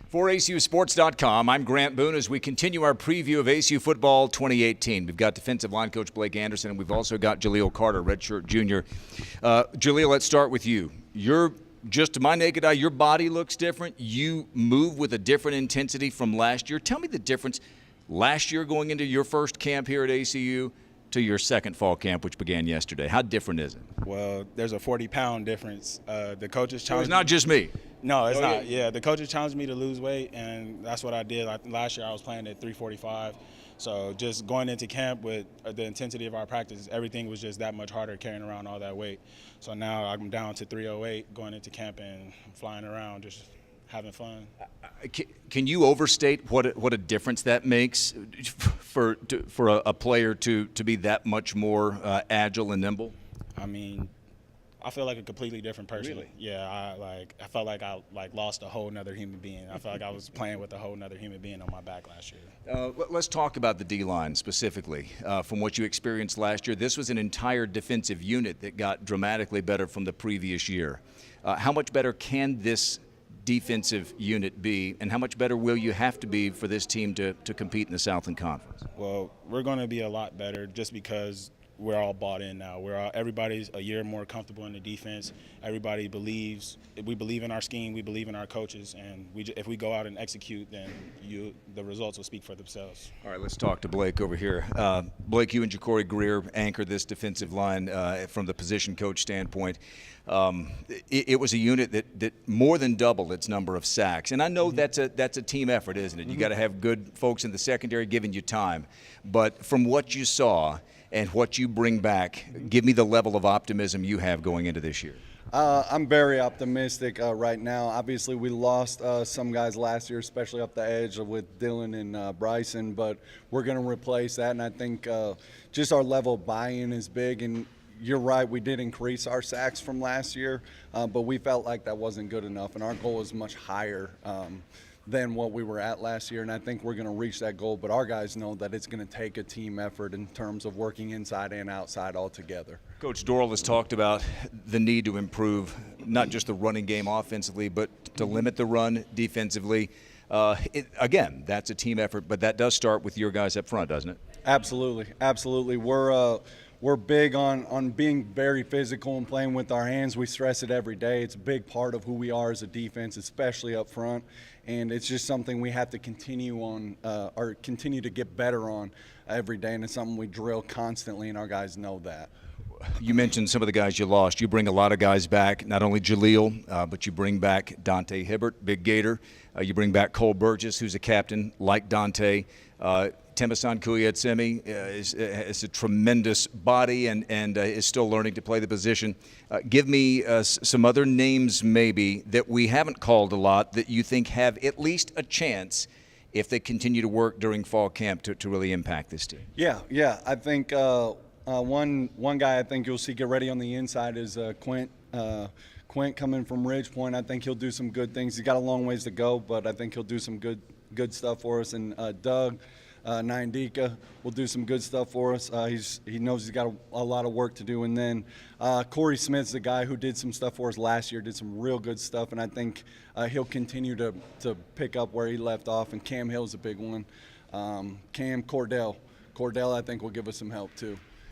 For ACUsports.com, I'm Grant Boone as we continue our preview of ACU football 2018. We've got defensive line coach Blake Andersen, and we've also got Jaleel Carter, redshirt junior. Jaleel, let's start with you. Just to my naked eye, your body looks different. You move with a different intensity from last year. Tell me the difference last year going into your first camp here at ACU to your second fall camp, which began yesterday. How different is it? Well, there's a 40-pound difference. The coaches challenged It's not just me. No, it's not. Yeah, the coaches challenged me to lose weight, and that's what I did. Last year I was playing at 345. So just going into camp with the intensity of our practice, everything was just that much harder carrying around all that weight. So now I'm down to 308 going into camp and flying around, just having fun. Can you overstate what a difference that makes for a player to be that much more agile and nimble? I mean, I feel like a completely different person. Really? Yeah, I felt like I lost a whole nother human being. I felt like I was playing with a whole nother human being on my back last year. Let's talk about the D-line specifically. From what you experienced last year, this was an entire defensive unit that got dramatically better from the previous year. How much better can this defensive unit be, and how much better will you have to be for this team to compete in the Southland Conference? Well, we're going to be a lot better just because we're all bought in now. Everybody's a year more comfortable in the defense. Everybody believes. We believe in our scheme. We believe in our coaches. And if we go out and execute, then the results will speak for themselves. All right, let's talk to Blake over here. Blake, you and Ja'Cory Greer anchor this defensive line from the position coach standpoint. It was a unit that more than doubled its number of sacks. And I know that's a team effort, isn't it? You got to have good folks in the secondary giving you time. But from what you saw and what you bring back, give me the level of optimism you have going into this year. I'm very optimistic right now. Obviously, we lost some guys last year, especially up the edge with Dylan and Bryson, but we're going to replace that, and I think just our level of buy-in is big. And you're right, we did increase our sacks from last year, but we felt like that wasn't good enough, and our goal is much higher than what we were at last year, and I think we're going to reach that goal. But our guys know that it's going to take a team effort in terms of working inside and outside all together. Coach Dorrell has talked about the need to improve not just the running game offensively, but to limit the run defensively. Again, that's a team effort, but that does start with your guys up front, doesn't it? Absolutely, absolutely. We're big on being very physical and playing with our hands. We stress it every day. It's a big part of who we are as a defense, especially up front. And it's just something we have to continue on or continue to get better on every day. And it's something we drill constantly, and our guys know that. You mentioned some of the guys you lost. You bring a lot of guys back, not only Jaleel, but you bring back Dante Hibbert, Big Gator. You bring back Cole Burgess, who's a captain like Dante. Temasan Kuyetsemi is a tremendous body and is still learning to play the position. Give me some other names maybe that we haven't called a lot that you think have at least a chance if they continue to work during fall camp to really impact this team. Yeah. I think one guy I think you'll see get ready on the inside is Quint. Quint coming from Ridge Point. I think he'll do some good things. He's got a long ways to go, but I think he'll do some good stuff for us. And Doug Nyandika will do some good stuff for us. He knows he's got a lot of work to do. And then Corey Smith's the guy who did some stuff for us last year, did some real good stuff, and I think he'll continue to pick up where he left off. And Cam Hill's a big one. Cordell, I think, will give us some help too.